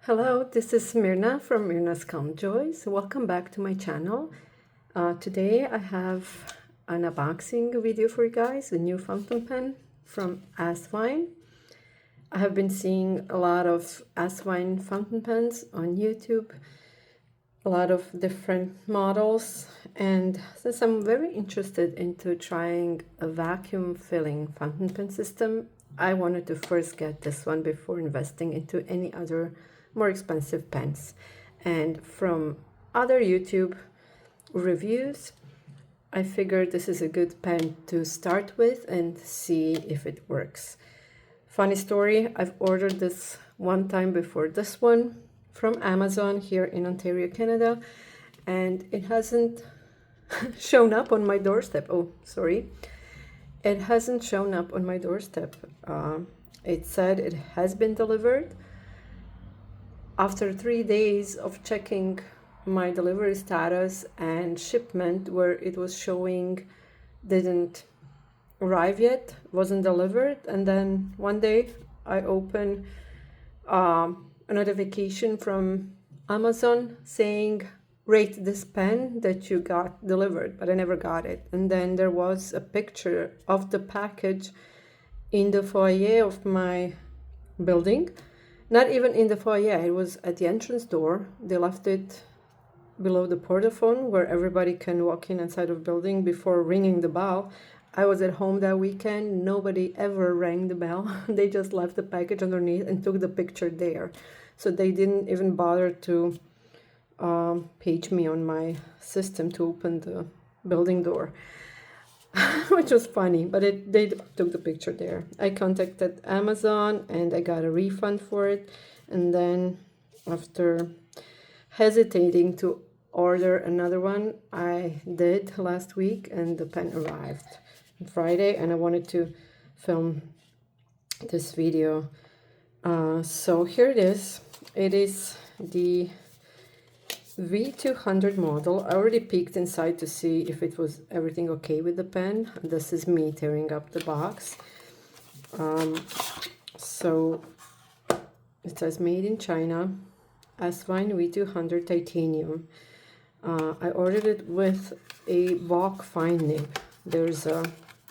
Hello, this is Mirna from Mirna's Calm Joys. Welcome back to my channel. Today I have an unboxing video for you guys, a new fountain pen from Asvine. I have been seeing a lot of Asvine fountain pens on YouTube, a lot of different models, and since I'm very interested into trying a vacuum filling fountain pen system, I wanted to first get this one before investing into any other more expensive pens. And from other YouTube reviews, I figured this is a good pen to start with and see if it works. Funny story, I've ordered this one time before this one from Amazon here in Ontario, Canada, and it hasn't shown up on my doorstep. Oh, sorry. It hasn't shown up on my doorstep. It said it has been delivered. After 3 days of checking my delivery status and shipment, where it was showing didn't arrive yet, wasn't delivered, and then one day I open a notification from Amazon saying rate this pen that you got delivered, but I never got it. And then there was a picture of the package in the foyer of my building. Not even in the foyer, it was at the entrance door. They left it below the portaphone where everybody can walk in inside of building before ringing the bell. I was at home that weekend. Nobody ever rang the bell. They just left the package underneath and took the picture there. So they didn't even bother to page me on my system to open the building door. Which was funny, but they took the picture there. I contacted Amazon and I got a refund for it. And then after hesitating to order another one, I did last week, and the pen arrived on Friday, and I wanted to film this video. So here it is. It is the V200 model. I already peeked inside to see if it was everything okay with the pen. This is me tearing up the box. So it says made in China, Asvine V200 titanium. I ordered it with a Bock fine nib. There's a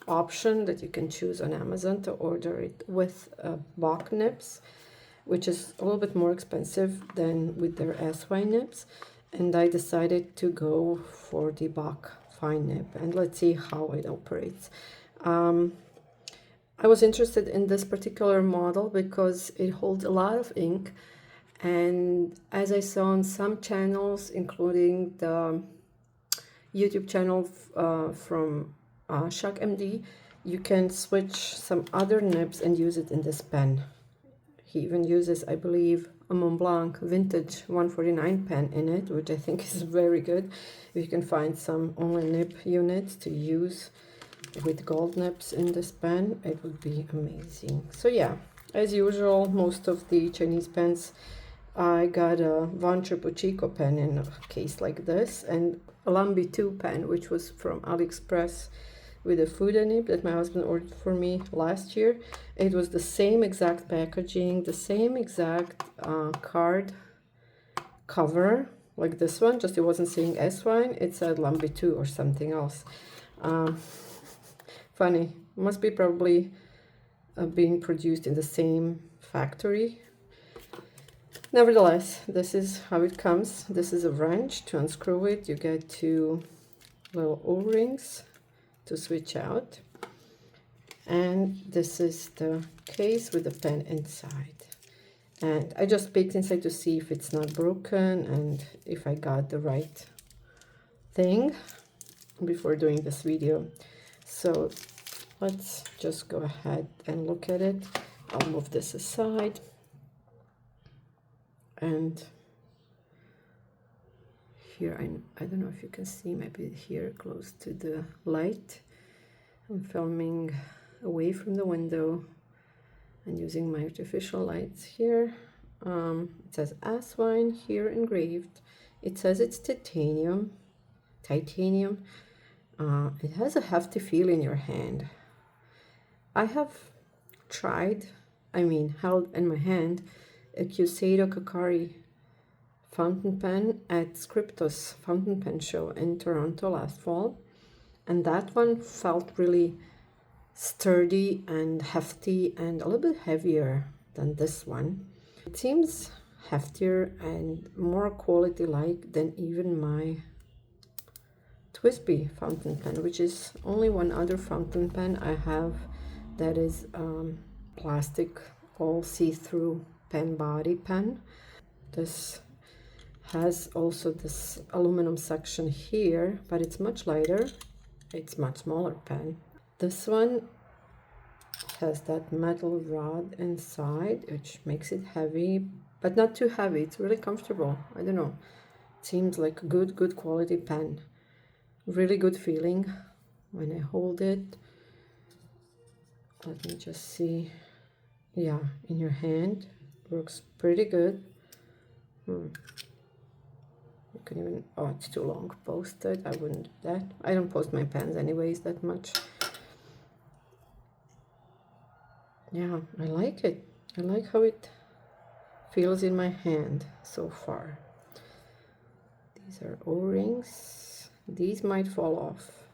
option that you can choose on Amazon to order it with Bock nibs, which is a little bit more expensive than with their Asvine nibs. And I decided to go for the Bock fine nib, and let's see how it operates. I was interested in this particular model because it holds a lot of ink, and as I saw on some channels, including the YouTube channel from Shock MD, you can switch some other nibs and use it in this pen. He even uses, I believe, a Mont Blanc vintage 149 pen in it, which I think is very good. If you can find some only nib units to use with gold nibs in this pen, it would be amazing. So yeah, as usual, most of the Chinese pens, I got a Von Chico pen in a case like this, and a Lambi 2 pen, which was from AliExpress, with a Fuda nib that my husband ordered for me last year. It was the same exact packaging, the same exact card cover, like this one, just it wasn't saying Asvine, it said Lambi 2 or something else. Funny, must be probably being produced in the same factory. Nevertheless, this is how it comes. This is a wrench. To unscrew it, you get two little O-rings to switch out, and this is the case with the pen inside. And I just peeked inside to see if it's not broken and if I got the right thing before doing this video. So let's just go ahead and look at it. I'll move this aside, and here, I don't know if you can see, maybe here close to the light. I'm filming away from the window and using my artificial lights here. It says Asvine here engraved. It says it's titanium. It has a hefty feel in your hand. I have tried, held in my hand a Cusado Kakari fountain pen at Scriptus fountain pen show in Toronto last fall, and that one felt really sturdy and hefty and a little bit heavier than this one. It seems heftier and more quality like than even my TWSBI fountain pen, which is only one other fountain pen I have that is plastic, all see-through pen body pen. This has also this aluminum section here, but it's much lighter. It's much smaller pen. This one has that metal rod inside, which makes it heavy, but not too heavy. It's really comfortable. I don't know. It seems like a good quality pen. Really good feeling when I hold it. Let me just see. Yeah, in your hand. Works pretty good. You can even, oh, it's too long posted. I wouldn't do that. I don't post my pens anyways that much. Yeah, I like it. I like how it feels in my hand so far. These are O-rings. These might fall off.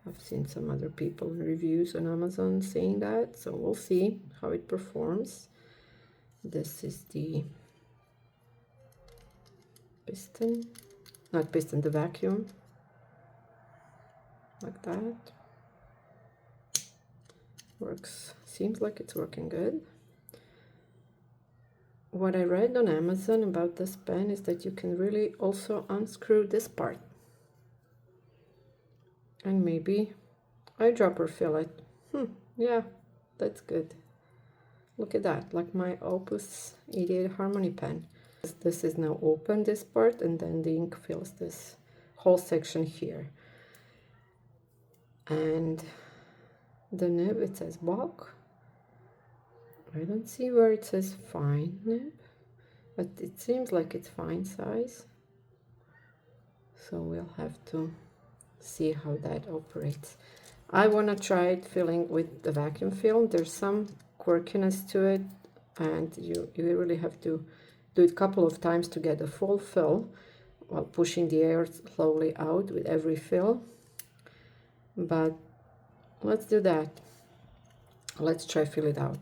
I've seen some other people in reviews on Amazon saying that, so we'll see how it performs. This is the piston, not piston, the vacuum, like that. Works, seems like it's working good. What I read on Amazon about this pen is that you can really also unscrew this part and maybe eyedropper fill it. Yeah, that's good. Look at that, like my Opus 88 Harmony pen. This is now open, this part, and then the ink fills this whole section here. And the nib, it says Bock. I don't see where it says fine nib, but it seems like it's fine size. So we'll have to see how that operates. I want to try it filling with the vacuum fill. There's some quirkiness to it, and you really have to do it a couple of times to get a full fill while pushing the air slowly out with every fill. But let's do that. Let's try fill it out.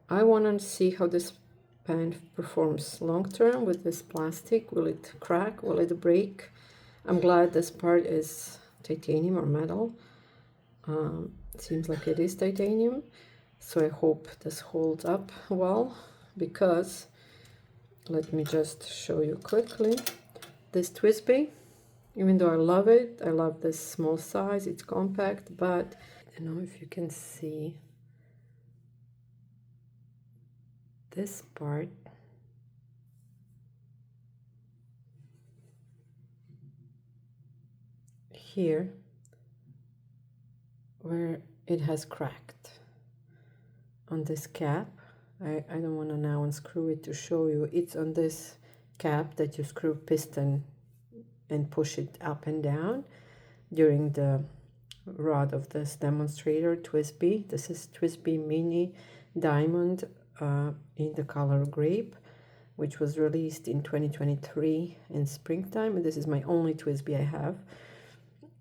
I want to see how this pen performs long term with this plastic. Will it crack? Will it break? I'm glad this part is titanium or metal. It seems like it is titanium, so I hope this holds up well, because let me just show you quickly. This TWSBI, even though I love it, I love this small size, it's compact, but I don't know if you can see this part here where it has cracked on this cap. I don't want to now unscrew it to show you. It's on this cap that you screw piston and push it up and down during the rod of this demonstrator TWSBI. This is TWSBI Mini Diamond in the color grape, which was released in 2023 in springtime, and this is my only TWSBI I have.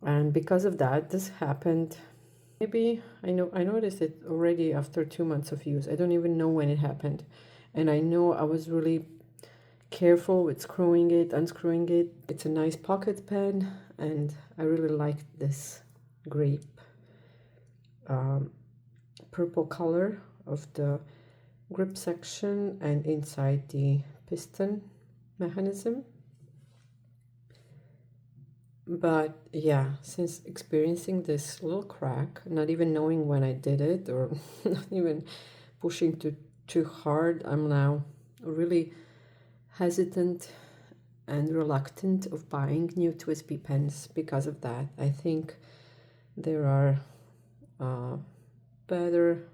And because of that, this happened. Maybe I noticed it already after 2 months of use. I don't even know when it happened, and I know I was really careful with screwing it, unscrewing it. It's a nice pocket pen, and I really like this grape purple color of the grip section and inside the piston mechanism. But yeah, since experiencing this little crack, not even knowing when I did it, or not even pushing too hard, I'm now really hesitant and reluctant of buying new TWSBI pens because of that. I think there are better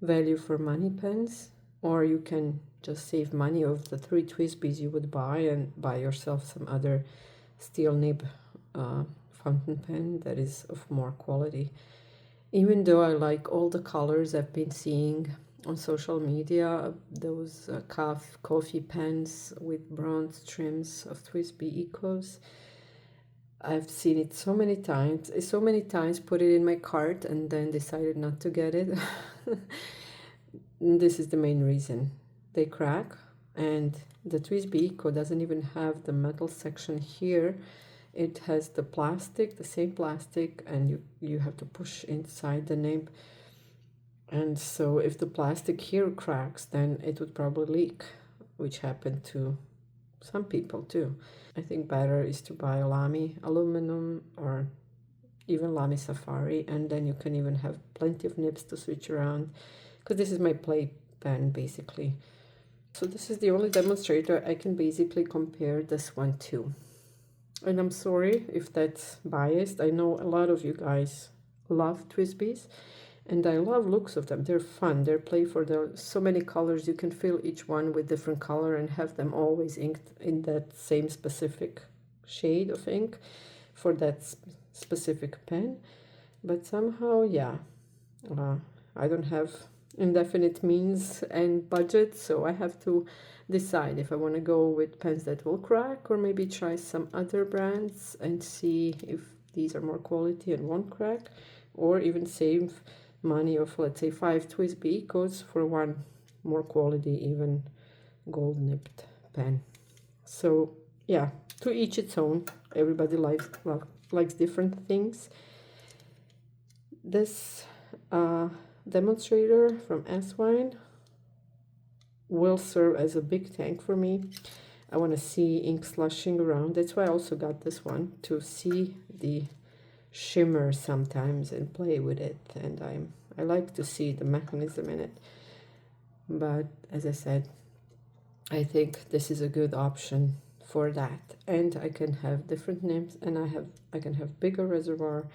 value for money pens, or you can just save money of the 3 TWSBIs you would buy and buy yourself some other steel nib fountain pen that is of more quality. Even though I like all the colors I've been seeing on social media, those coffee pens with bronze trims of TWSBI Ecos. I've seen it so many times, put it in my cart and then decided not to get it. This is the main reason. They crack, and the TWSBI Eco doesn't even have the metal section here. It has the plastic, the same plastic, and you have to push inside the nib. And so if the plastic here cracks, then it would probably leak, which happened to some people too. I think better is to buy Lamy aluminum or even Lamy Safari, and then you can even have plenty of nibs to switch around, because this is my play pen basically. So this is the only demonstrator I can basically compare this one to. And I'm sorry if that's biased. I know a lot of you guys love TWSBIs, and I love looks of them. They're fun, they're playful, there are so many colors. You can fill each one with different color and have them always inked in that same specific shade of ink for that specific pen. But somehow, yeah, I don't have indefinite means and budget, so I have to decide if I want to go with pens that will crack, or maybe try some other brands and see if these are more quality and won't crack, or even save money of, let's say, 5 TWSBI Ecos for one more quality, even gold nibbed pen. So yeah, to each its own. Everybody likes different things. This demonstrator from Asvine will serve as a big tank for me. I want to see ink slushing around. That's why I also got this one, to see the shimmer sometimes and play with it, and I like to see the mechanism in it. But as I said, I think this is a good option for that, and I can have different nibs, and I can have bigger reservoir,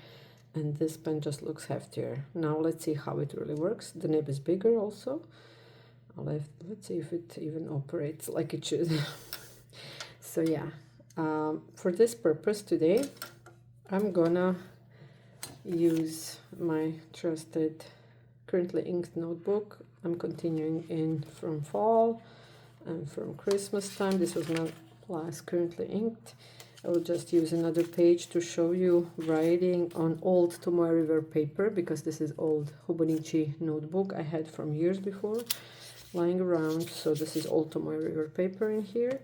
and this pen just looks heftier. Now let's see how it really works. The nib is bigger also. Let's see if it even operates like it should. So yeah, for this purpose today, I'm gonna use my trusted currently inked notebook. I'm continuing in from fall and from Christmas time. This was my last currently inked. I will just use another page to show you writing on old Tomoe River paper, because this is old Hobonichi notebook I had from years before lying around. So this is old Tomoe River paper in here,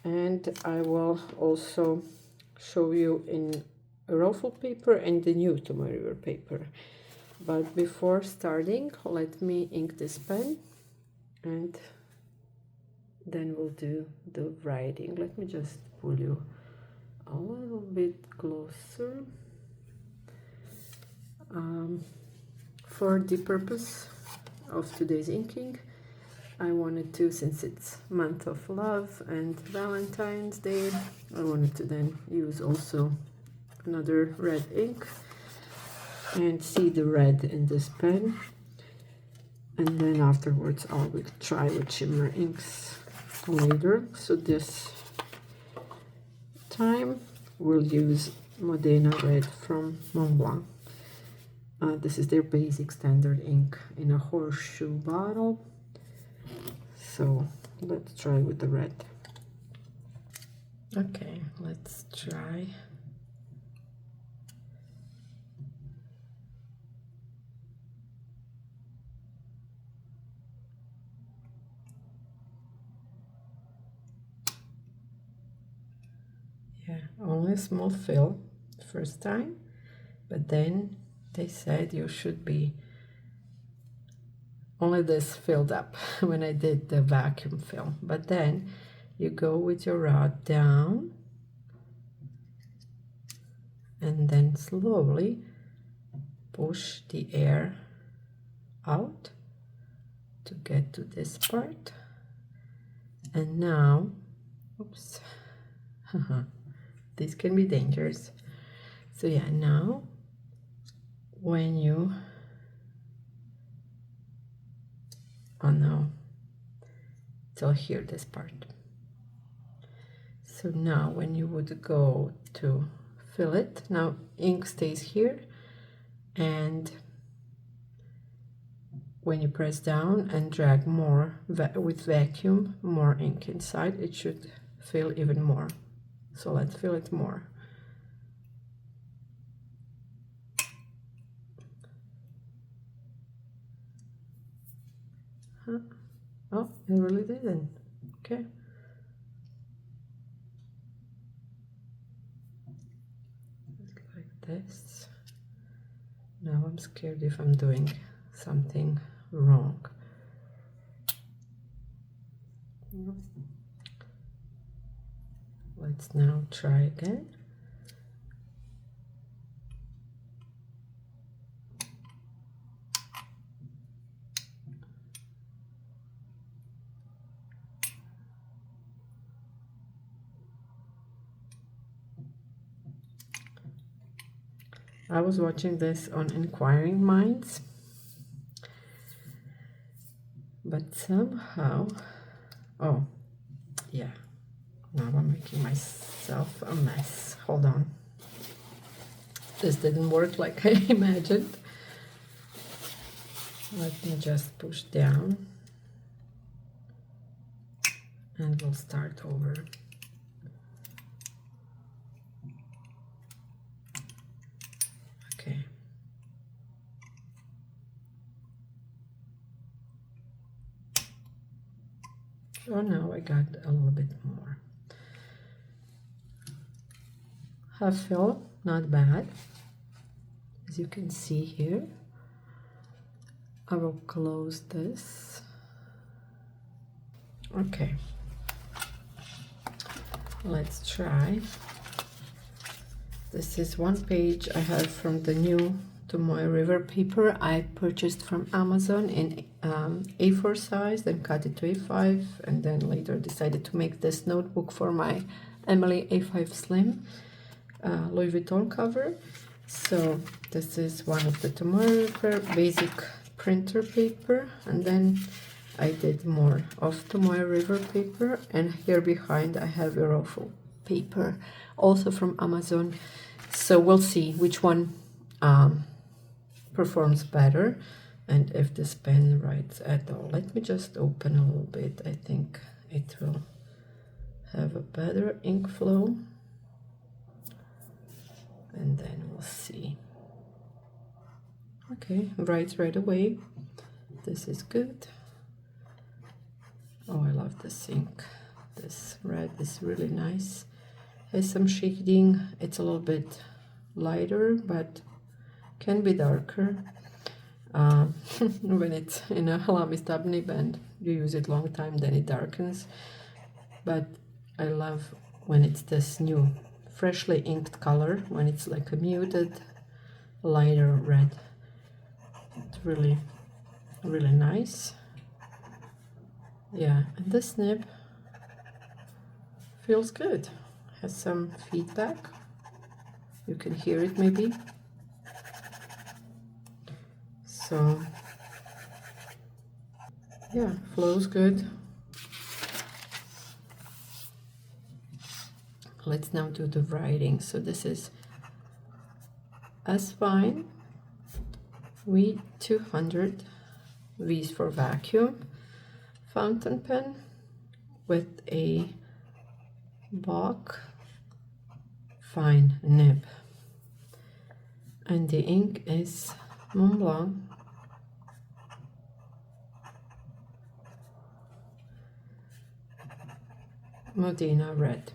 and I will also show you in a ruffle paper and the new Tomoe River paper. But before starting, let me ink this pen, and then we'll do the writing. Let me just pull you a little bit closer. For the purpose of today's inking, I wanted to, since it's month of love and Valentine's Day, I wanted to then use also another red ink and see the red in this pen, and then afterwards I will try with shimmer inks later. So this time we'll use Modena red from Montblanc. This is their basic standard ink in a horseshoe bottle. So let's try with the red. Okay, let's try. Yeah, only a small fill first time, but then they said you should be only this filled up when I did the vacuum fill. But then you go with your rod down and then slowly push the air out to get to this part. And now, oops, this can be dangerous. So yeah, now when you, oh no, till here, this part. So now when you would go to fill it, now ink stays here, and when you press down and drag more with vacuum, more ink inside, it should fill even more. So let's fill it more. Huh? Oh, it really didn't. Okay. Like this. Now I'm scared if I'm doing something wrong. Let's now try again. I was watching this on Inquiring Minds, but somehow, oh yeah, now I'm making myself a mess. Hold on. This didn't work like I imagined. Let me just push down and we'll start over. Okay. Oh, now I got a little bit more. Half fill, not bad. As you can see here, I will close this. Okay. Let's try. This is one page I have from the new Tomoe River paper I purchased from Amazon in A4 size, then cut it to A5, and then later decided to make this notebook for my Emily A5 Slim Louis Vuitton cover. So this is one of the Tomoe River basic printer paper, and then I did more of Tomoe River paper, and here behind I have Eurofil paper, also from Amazon. So we'll see which one performs better and if this pen writes at all. Let me just open a little bit. I think it will have a better ink flow, and then we'll see. Okay, writes right away. This is good. Oh, I love this ink. This red is really nice. Has some shading. It's a little bit lighter, but can be darker. When it's in a halami stub nib and you use it long time, then it darkens. But I love when it's this new, freshly inked color, when it's like a muted, lighter red. It's really, really nice. Yeah, and this nib feels good. Has some feedback. You can hear it maybe. So yeah, flows good. Let's now do the writing. So this is Asvine V200, V is for vacuum, fountain pen with a Bock fine nib, and the ink is Mont Blanc Modena red.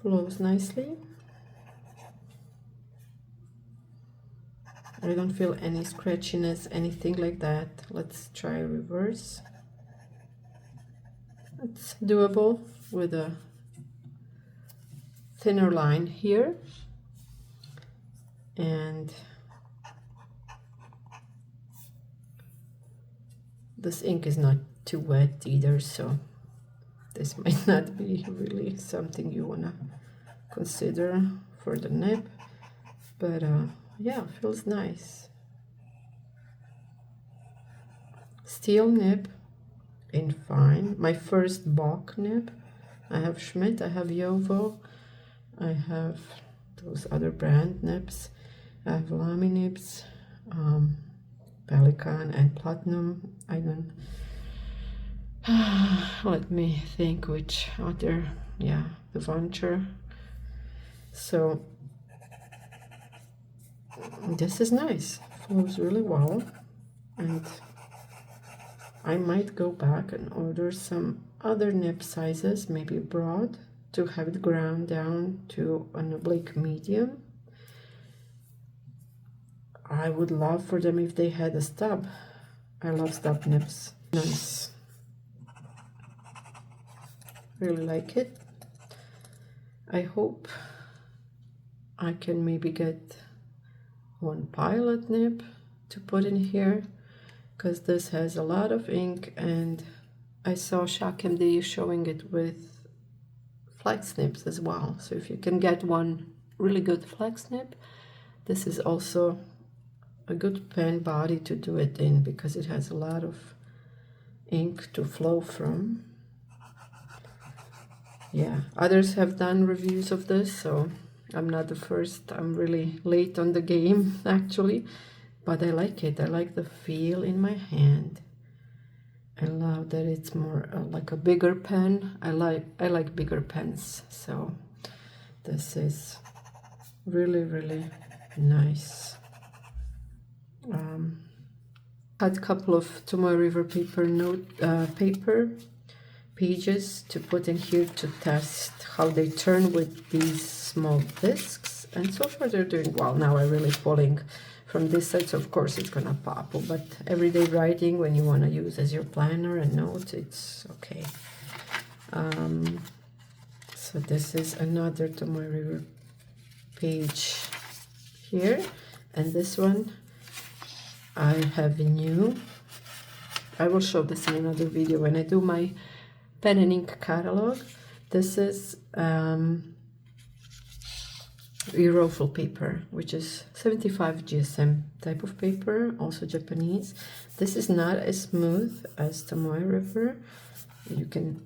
Flows nicely. I don't feel any scratchiness, anything like that. Let's try reverse. It's doable with a thinner line here, and this ink is not too wet either, so this might not be really something you want to consider for the nib, but yeah, feels nice. Steel nib in fine. My first Bock nib. I have Schmidt, I have Jovo, I have those other brand nibs. I have Lamy nibs, Pelican and Platinum. I don't let me think which other. Yeah, the Venture. So this is nice, flows really well, and I might go back and order some other nib sizes, maybe broad, to have it ground down to an oblique medium. I would love for them if they had a stub. I love stub nibs. Nice. Really like it. I hope I can maybe get one pilot nib to put in here, because this has a lot of ink, and I saw Shock MD showing it with flex nibs as well. So if you can get one really good flex nib, this is also a good pen body to do it in, because it has a lot of ink to flow from. Yeah, others have done reviews of this, so I'm not the first. I'm really late on the game actually, but I like it. I like the feel in my hand. I love that it's more like a bigger pen. I like bigger pens, so this is really nice. Had a couple of Tomoe River paper paper pages to put in here to test how they turn with these small discs, and so far they're doing well. Now I'm really pulling from this side, so of course it's gonna pop, but everyday writing, when you want to use as your planner and notes, it's okay. So this is another Tomoe River page here, and this one I have a new. I will show this in another video when I do my pen and ink catalog. This is Eurofil paper, which is 75 GSM type of paper, also Japanese. This is not as smooth as Tomoe River. You can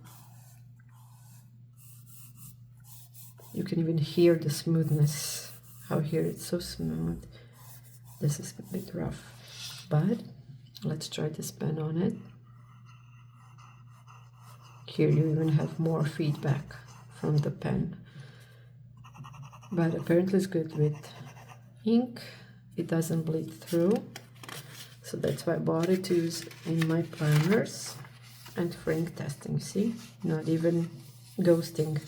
even hear the smoothness, how here it's so smooth. This is a bit rough, but let's try this pen on it. Here you even have more feedback from the pen, but apparently it's good with ink. It doesn't bleed through, so that's why I bought it to use in my planners and for ink testing. See, not even ghosting.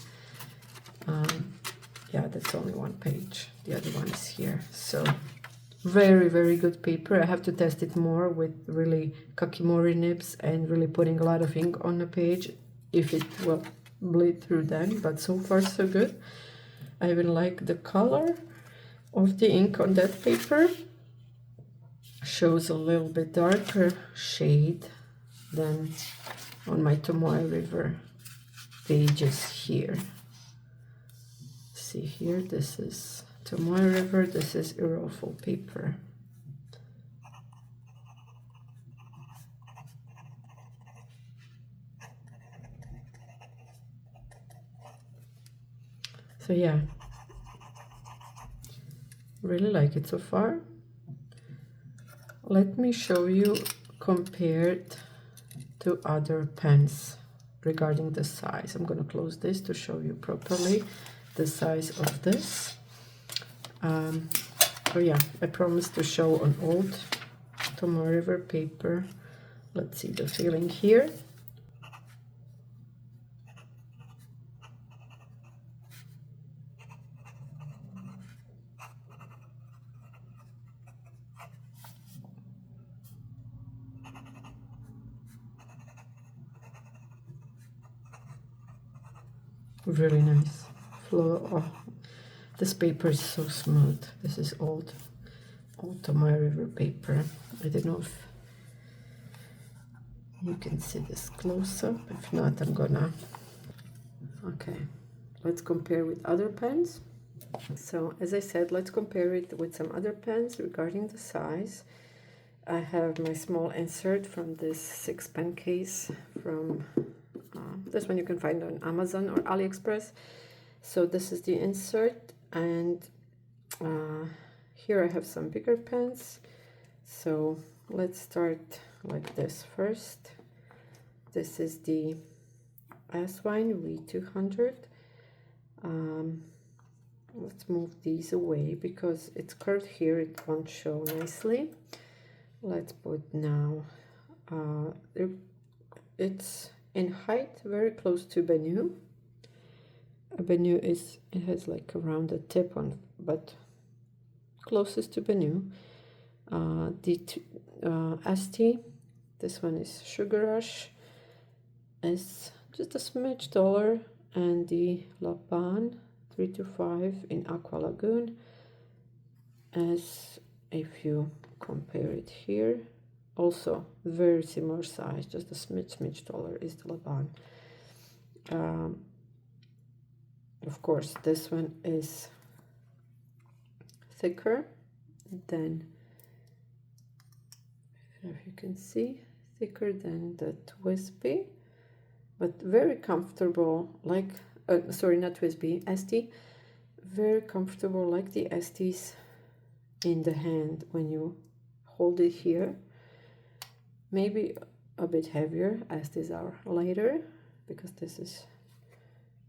Yeah, that's only one page, the other one is here. So very good paper. I have to test it more with really kakimori nibs and really putting a lot of ink on a page, if it will bleed through then, but so far so good. I even like the color of the ink on that paper. Shows a little bit darker shade than on my Tomoe River pages here. See here, this is Tomoe River, this is Eurofil paper. So yeah, really like it so far. Let me show you compared to other pens regarding the size. I'm going to close this to show you properly the size of this. Oh yeah, I promised to show an old Tomoe River paper. Let's see the feeling here. Really nice flow. Oh, this paper is so smooth. This is old Tomoe River paper. I don't know if you can see this close up. If not, I'm gonna. Okay, let's compare with other pens. So as I said, let's compare it with some other pens regarding the size. I have my small insert from this 6 pen case from this one you can find on Amazon or AliExpress. So this is the insert, and here I have some bigger pens. So let's start like this first. This is the Asvine V200. Let's move these away because it's curved here, it won't show nicely. Let's put now, it's in height very close to Benu. Benu is, it has like a rounded tip on, but closest to Benu. ST, this one is Sugar Rush, is just a smidge taller, and the Laban 325 in Aqua Lagoon, as if you compare it here, also very similar size, just a smidge taller is the Laban. Of course, this one is thicker than, if you can see, thicker than the Twisby, but very comfortable, like sorry, not Twisby, ST, very comfortable like the STs in the hand when you hold it here. Maybe a bit heavier, as these are lighter, because this is,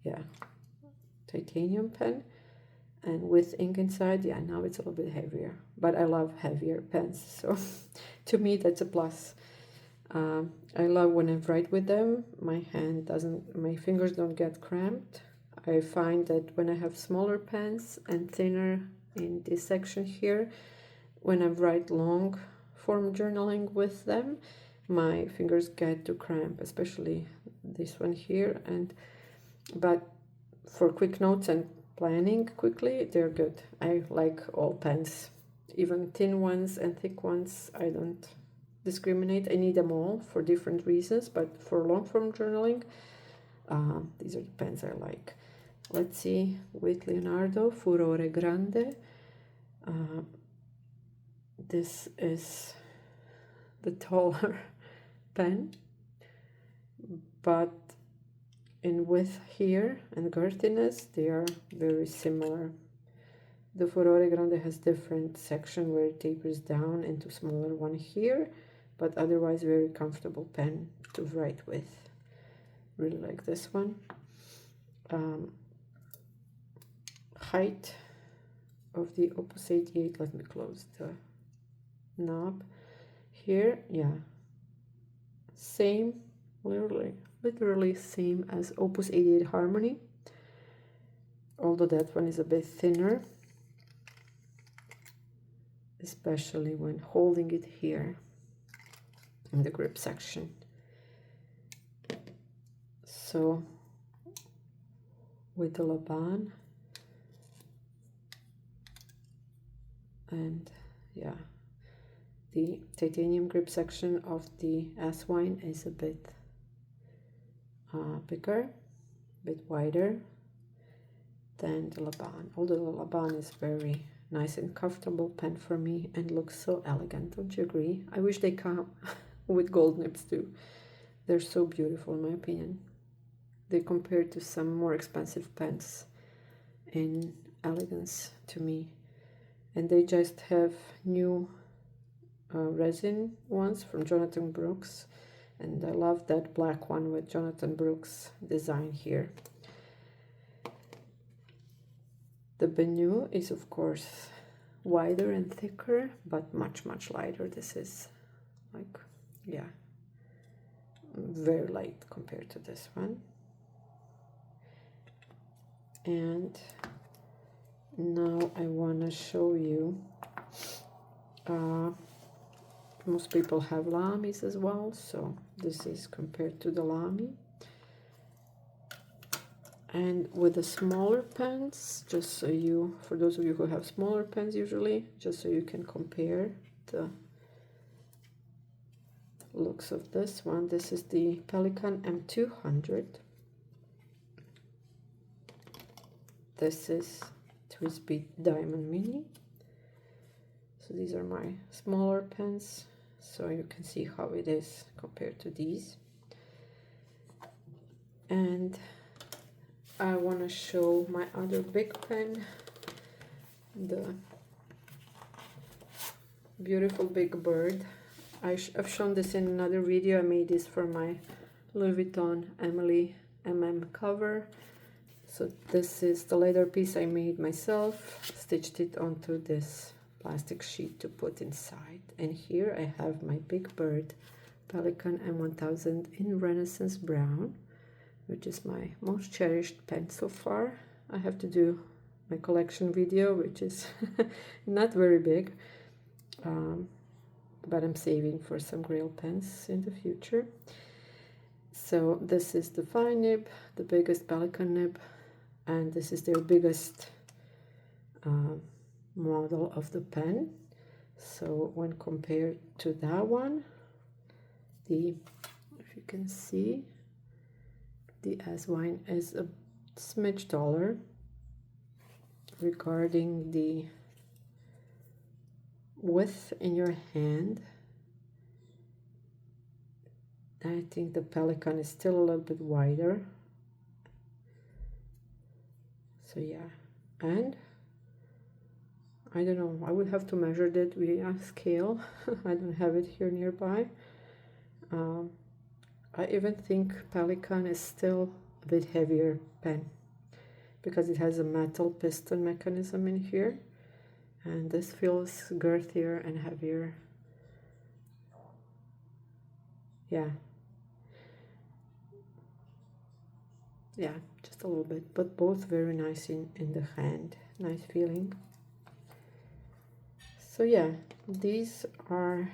yeah, titanium pen, and with ink inside, yeah, now it's a little bit heavier, but I love heavier pens, so to me that's a plus. I love when I write with them, my fingers don't get cramped. I find that when I have smaller pens and thinner in this section here, when I write long form journaling with them, my fingers get to cramp, especially this one here. But for quick notes and planning quickly, they're good. I like all pens, even thin ones and thick ones. I don't discriminate. I need them all for different reasons, but for long form journaling, these are the pens I like. Let's see, with Leonardo, Furore Grande. This is the taller pen, but in width here and girthiness, they are very similar. The Furore Grande has different section where it tapers down into smaller one here, but otherwise very comfortable pen to write with. Really like this one. Height of the Opus 88, let me close the knob here, yeah, same, literally same as Opus 88 Harmony, although that one is a bit thinner, especially when holding it here in the grip section. So with the Laban, and yeah, the titanium grip section of the Asvine is a bit bigger, a bit wider than the Laban, although the Laban is very nice and comfortable pen for me and looks so elegant, don't you agree? I wish they come with gold nibs too. They're so beautiful in my opinion. They compare to some more expensive pens in elegance to me. And they just have new resin ones from Jonathan Brooks, and I love that black one with Jonathan Brooks design here. The Benu is of course wider and thicker, but much lighter. This is like, yeah, very light compared to this one. And now I want to show you, most people have Lamis as well, so this is compared to the Lamy. And with the smaller pens, just so you, for those of you who have smaller pens usually, just so you can compare the looks of this one. This is the Pelikan M200. This is Twisby Diamond Mini. So these are my smaller pens, so you can see how it is compared to these. And I want to show my other big pen, the beautiful big bird. I've shown this in another video. I made this for my Louis Vuitton Emily cover. So this is the leather piece I made myself, stitched it onto this plastic sheet to put inside. And here I have my big bird Pelikan M1000 in Renaissance Brown, which is my most cherished pen so far. I have to do my collection video, which is not very big, but I'm saving for some Grail pens in the future. So this is the fine nib, the biggest Pelikan nib, and this is their biggest model of the pen. So when compared to that one, if you can see, the Asvine is a smidge taller. Regarding the width in your hand, I think the Pelikan is still a little bit wider. So yeah, and I don't know, I would have to measure that via scale. I don't have it here nearby. I even think Pelikan is still a bit heavier pen because it has a metal piston mechanism in here, and this feels girthier and heavier. Yeah, just a little bit, but both very nice in the hand, nice feeling. So yeah, these are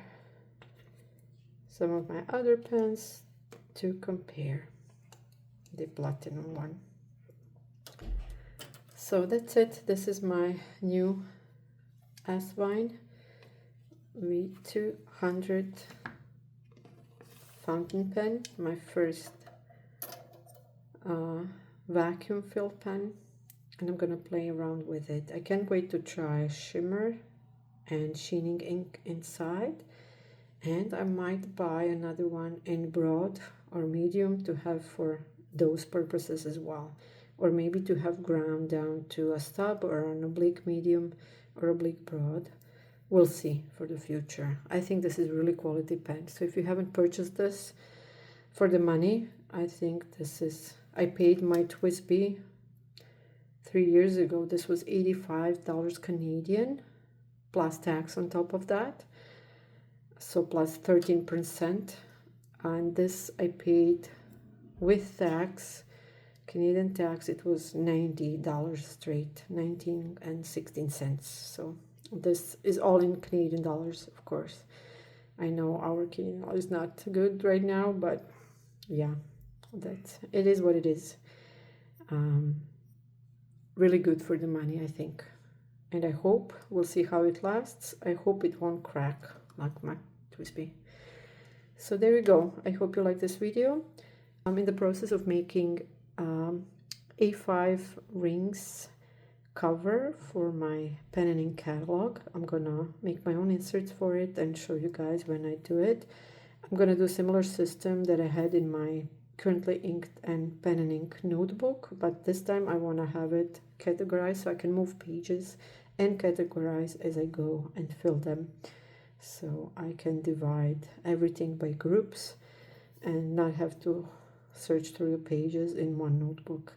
some of my other pens to compare, the platinum one. So that's it. This is my new Asvine V200 fountain pen, my first vacuum fill pen, and I'm gonna play around with it. I can't wait to try shimmer and sheening ink inside, and I might buy another one in broad or medium to have for those purposes as well, or maybe to have ground down to a stub or an oblique medium or oblique broad. We'll see for the future. I think this is really quality pen, so if you haven't purchased this for the money, I think this is, I paid my TWSBI 3 years ago. This was $85 Canadian plus tax on top of that, so plus 13%, and this I paid with tax, Canadian tax, it was $90 straight, 19 and 16 cents. So this is all in Canadian dollars, of course. I know our Canadian dollar is not good right now, but yeah, it is what it is. Really good for the money, I think. And I hope, we'll see how it lasts. I hope it won't crack like my TWSBI. So there you go. I hope you like this video. I'm in the process of making A5 rings cover for my pen and ink catalog. I'm gonna make my own inserts for it and show you guys when I do it. I'm gonna do a similar system that I had in my currently inked and pen and ink notebook, but this time I want to have it categorized so I can move pages and categorize as I go and fill them, so I can divide everything by groups and not have to search through the pages in one notebook.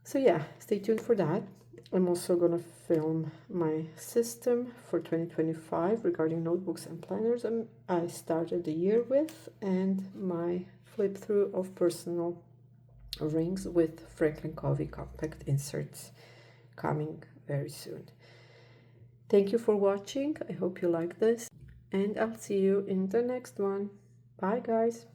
So yeah, stay tuned for that. I'm also gonna film my system for 2025 regarding notebooks and planners I started the year with, and my flip through of personal rings with Franklin Covey compact inserts coming very soon. Thank you for watching. I hope you like this, and I'll see you in the next one. Bye guys.